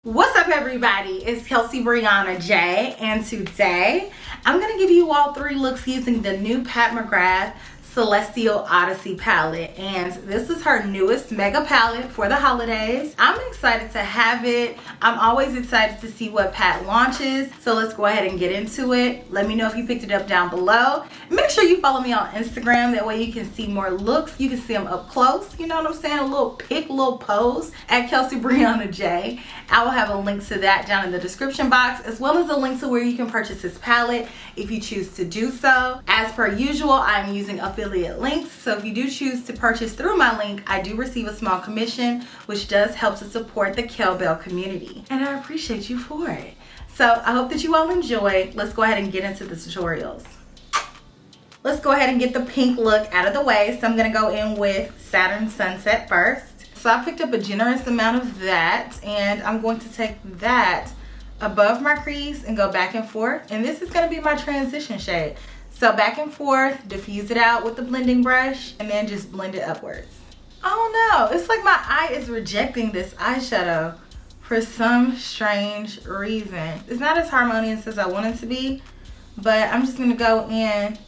What's up, everybody? It's Kelsee Briana J, and today I'm going to give you all 3 looks using the new Pat McGrath Celestial Odyssey palette, and this is her newest mega palette for the holidays. I'm excited to have it. I'm always excited to see what Pat launches, so let's go ahead and get into it. Let me know if you picked it up down below. Make sure you follow me on Instagram, that way you can see more looks. You can see them up close, you know what I'm saying? A little pic, a little pose at Kelsee Briana J. I will have a link to that down in the description box, as well as a link to where you can purchase this palette if you choose to do so. As per usual, I'm using affiliate links, so if you do choose to purchase through my link, I do receive a small commission, which does help to support the Kel Belles community, and I appreciate you for it. So I hope that you all enjoy. Let's go ahead and get into the tutorials. Let's go ahead and get the pink look out of the way. So I'm going to go in with Saturn Sunset first. So I picked up a generous amount of that, and I'm going to take that above my crease and go back and forth, and this is going to be my transition shade. So back and forth, diffuse it out with the blending brush, and then just blend it upwards. Oh no, it's like my eye is rejecting this eyeshadow for some strange reason. It's not as harmonious as I want it to be, but I'm just going to go in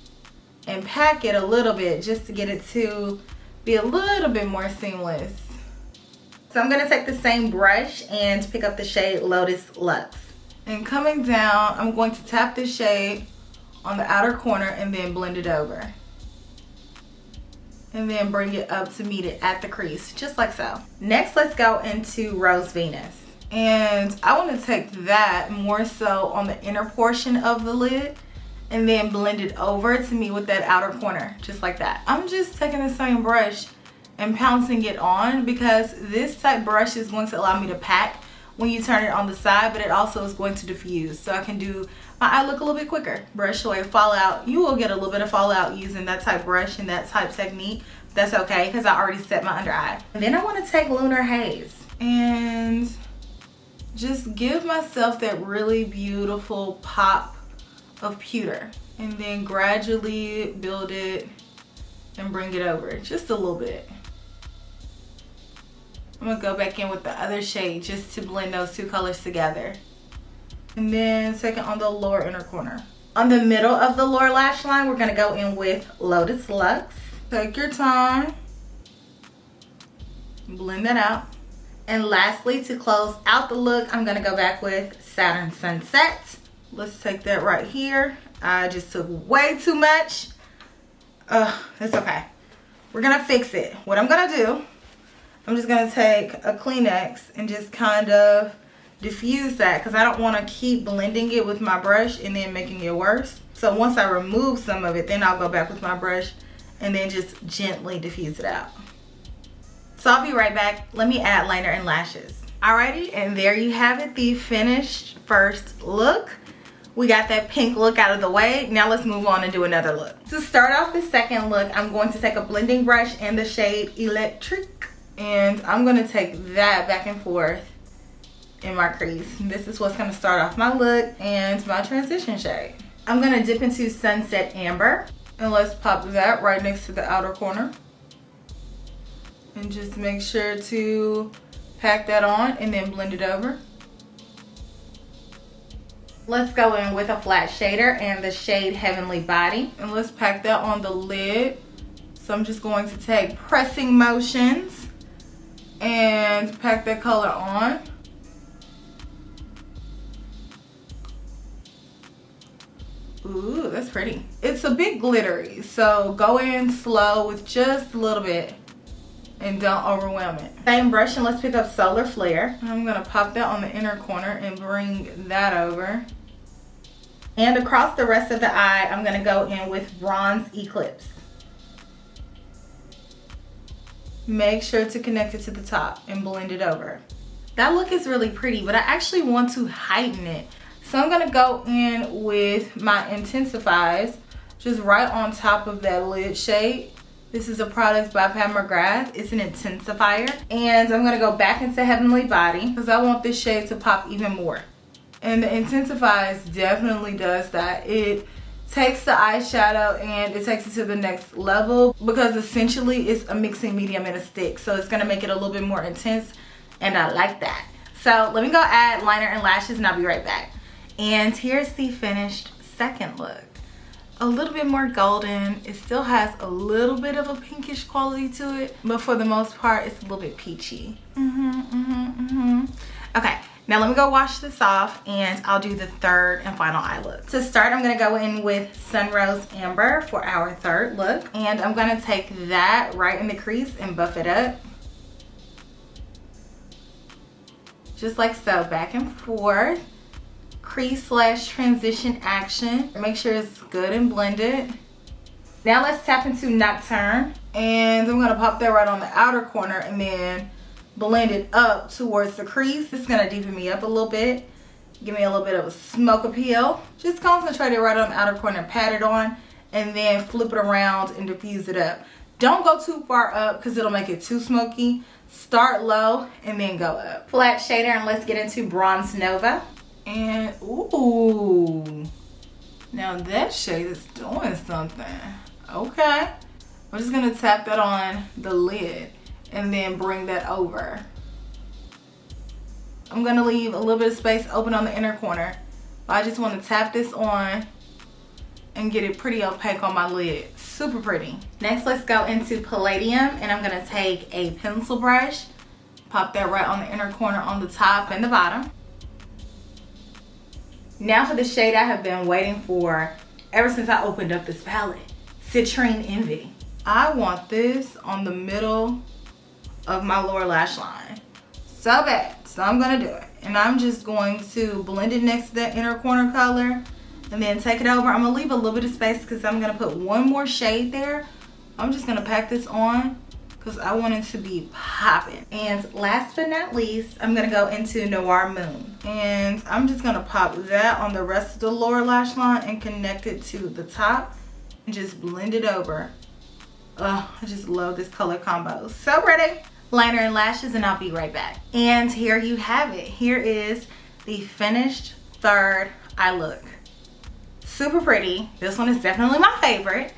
and pack it a little bit just to get it to be a little bit more seamless. So I'm going to take the same brush and pick up the shade Lotus Luxe. And coming down, I'm going to tap this shade on the outer corner and then blend it over. And then bring it up to meet it at the crease, just like so. Next, let's go into Rose Venus. And I want to take that more so on the inner portion of the lid and then blend it over to meet with that outer corner, just like that. I'm just taking the same brush and pouncing it on, because this type brush is going to allow me to pack when you turn it on the side, but it also is going to diffuse, so I can do my eye look a little bit quicker. Brush away fallout. You will get a little bit of fallout using that type brush and that type technique. That's okay, because I already set my under eye. And then I want to take Lunar Haze and just give myself that really beautiful pop of pewter, and then gradually build it and bring it over just a little bit. I'm gonna go back in with the other shade just to blend those 2 colors together. And then second on the lower inner corner. On the middle of the lower lash line, we're gonna go in with Lotus Luxe. Take your time, blend that out. And lastly, to close out the look, I'm gonna go back with Saturn Sunset. Let's take that right here. I just took way too much. It's okay. We're gonna fix it. What I'm gonna do, I'm just gonna take a Kleenex and just kind of diffuse that, because I don't want to keep blending it with my brush and then making it worse. So once I remove some of it, then I'll go back with my brush and then just gently diffuse it out. So I'll be right back. Let me add liner and lashes. Alrighty, and there you have it, the finished first look. We got that pink look out of the way. Now let's move on and do another look. To start off the second look, I'm going to take a blending brush and the shade Electric, and I'm going to take that back and forth in my crease. This is what's going to start off my look and my transition shade. I'm going to dip into Sunset Amber, and let's pop that right next to the outer corner. And just make sure to pack that on and then blend it over. Let's go in with a flat shader and the shade Heavenly Body, and let's pack that on the lid. So I'm just going to take pressing motions and pack that color on. Ooh, that's pretty. It's a bit glittery, so go in slow with just a little bit and don't overwhelm it. Same brush, and let's pick up Solar Flare. I'm gonna pop that on the inner corner and bring that over. And across the rest of the eye, I'm gonna go in with Bronze Eclipse. Make sure to connect it to the top and blend it over. That look is really pretty, but I actually want to heighten it. So I'm gonna go in with my Intensifies, just right on top of that lid shade. This is a product by Pat McGrath. It's an intensifier. And I'm gonna go back into Heavenly Body, because I want this shade to pop even more. And the Intensifies definitely does that. It takes the eyeshadow and it takes it to the next level, because essentially it's a mixing medium and a stick, so it's going to make it a little bit more intense, and I like that. So let me go add liner and lashes and I'll be right back. And here's the finished second look. A little bit more golden. It still has a little bit of a pinkish quality to it, but for the most part, it's a little bit peachy. Okay, now let me go wash this off and I'll do the third and final eye look. To start, I'm gonna go in with Sunrose Amber for our third look. And I'm gonna take that right in the crease and buff it up. Just like so, back and forth. Crease slash transition action. Make sure it's good and blended. Now let's tap into Nocturne. And I'm gonna pop that right on the outer corner and then blend it up towards the crease. It's gonna deepen me up a little bit. Give me a little bit of a smoke appeal. Just concentrate it right on the outer corner, pat it on, and then flip it around and diffuse it up. Don't go too far up because it'll make it too smoky. Start low and then go up. Flat shader, and let's get into Bronze Nova. And ooh, now that shade is doing something. Okay, I'm just gonna tap that on the lid and then bring that over. I'm gonna leave a little bit of space open on the inner corner. I just want to tap this on and get it pretty opaque on my lid. Super pretty. Next, let's go into Palladium, and I'm gonna take a pencil brush, pop that right on the inner corner on the top and the bottom. Now for the shade I have been waiting for ever since I opened up this palette, Citrine Envy. I want this on the middle of my lower lash line so bad, so I'm gonna do it. And I'm just going to blend it next to that inner corner color and then take it over. I'm gonna leave a little bit of space because I'm gonna put one more shade there. I'm just gonna pack this on because I want it to be popping. And last but not least, I'm gonna go into Noir Moon. And I'm just gonna pop that on the rest of the lower lash line and connect it to the top and just blend it over. Oh, I just love this color combo. So pretty. Liner and lashes, and I'll be right back. And here you have it. Here is the finished third eye look. Super pretty. This one is definitely my favorite.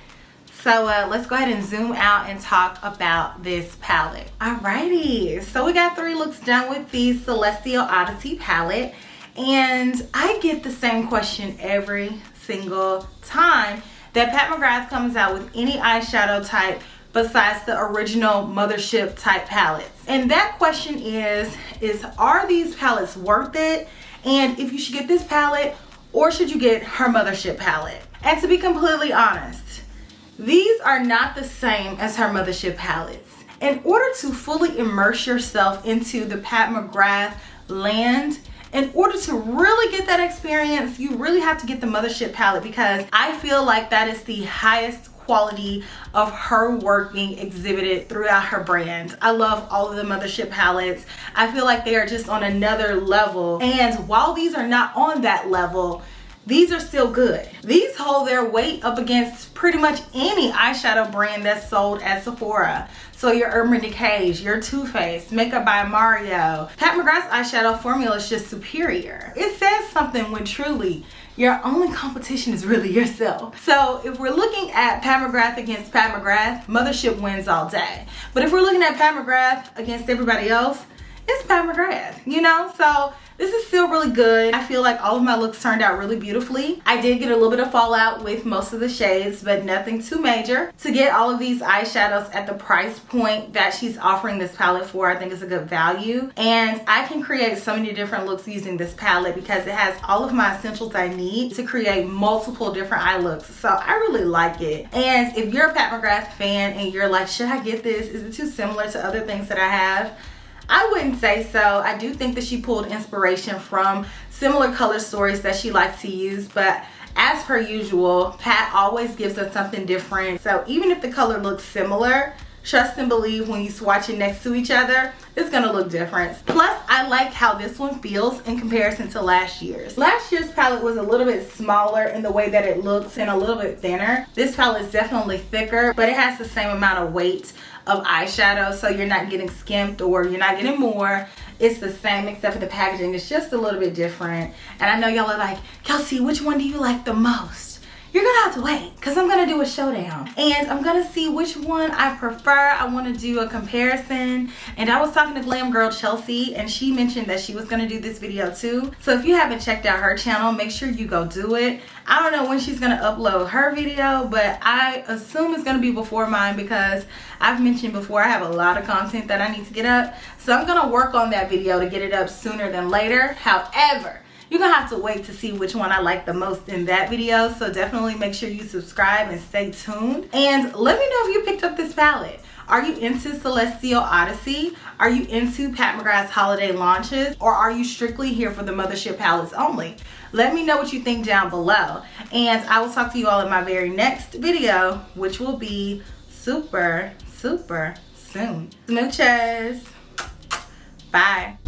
So let's go ahead and zoom out and talk about this palette. Alrighty, so we got 3 looks done with the Celestial Odyssey palette. And I get the same question every single time that Pat McGrath comes out with any eyeshadow type besides the original Mothership type palettes. And that question is are these palettes worth it? And if you should get this palette or should you get her Mothership palette? And to be completely honest, these are not the same as her Mothership palettes. In order to fully immerse yourself into the Pat McGrath land, in order to really get that experience, you really have to get the Mothership palette because I feel like that is the highest quality of her work being exhibited throughout her brand. I love all of the Mothership palettes. I feel like they are just on another level. And while these are not on that level, these are still good. These hold their weight up against pretty much any eyeshadow brand that's sold at Sephora. So your Urban Decay's, your Too Faced, Makeup by Mario. Pat McGrath's eyeshadow formula is just superior. It says something when truly your only competition is really yourself. So if we're looking at Pat McGrath against Pat McGrath, Mothership wins all day. But if we're looking at Pat McGrath against everybody else, it's Pat McGrath, you know? So this is still really good. I feel like all of my looks turned out really beautifully. I did get a little bit of fallout with most of the shades, but nothing too major. To get all of these eyeshadows at the price point that she's offering this palette for, I think is a good value. And I can create so many different looks using this palette because it has all of my essentials I need to create multiple different eye looks. So I really like it. And if you're a Pat McGrath fan and you're like, should I get this? Is it too similar to other things that I have? I wouldn't say so. I do think that she pulled inspiration from similar color stories that she likes to use, but as per usual, Pat always gives us something different. So even if the color looks similar, trust and believe when you swatch it next to each other, it's gonna look different. Plus, I like how this one feels in comparison to last year's. Last year's palette was a little bit smaller in the way that it looks and a little bit thinner. This palette is definitely thicker, but it has the same amount of weight of eyeshadow, so you're not getting skimped or you're not getting more. It's the same except for the packaging. It's just a little bit different. And I know y'all are like, Kelsey, which one do you like the most? you're gonna have to wait because I'm gonna do a showdown and I'm gonna see which one I prefer. I want to do a comparison, and I was talking to glam girl Kelsee and she mentioned that she was gonna do this video too. So if you haven't checked out her channel, make sure you go do it. I don't know when she's gonna upload her video, but I assume it's gonna be before mine because I've mentioned before I have a lot of content that I need to get up. So I'm gonna work on that video to get it up sooner than later. However, you're gonna have to wait to see which one I like the most in that video. So definitely make sure you subscribe and stay tuned. And let me know if you picked up this palette. Are you into Celestial Odyssey? Are you into Pat McGrath's holiday launches? Or are you strictly here for the mothership palettes only? Let me know what you think down below. And I will talk to you all in my very next video, which will be super, super soon. Smooches. Bye.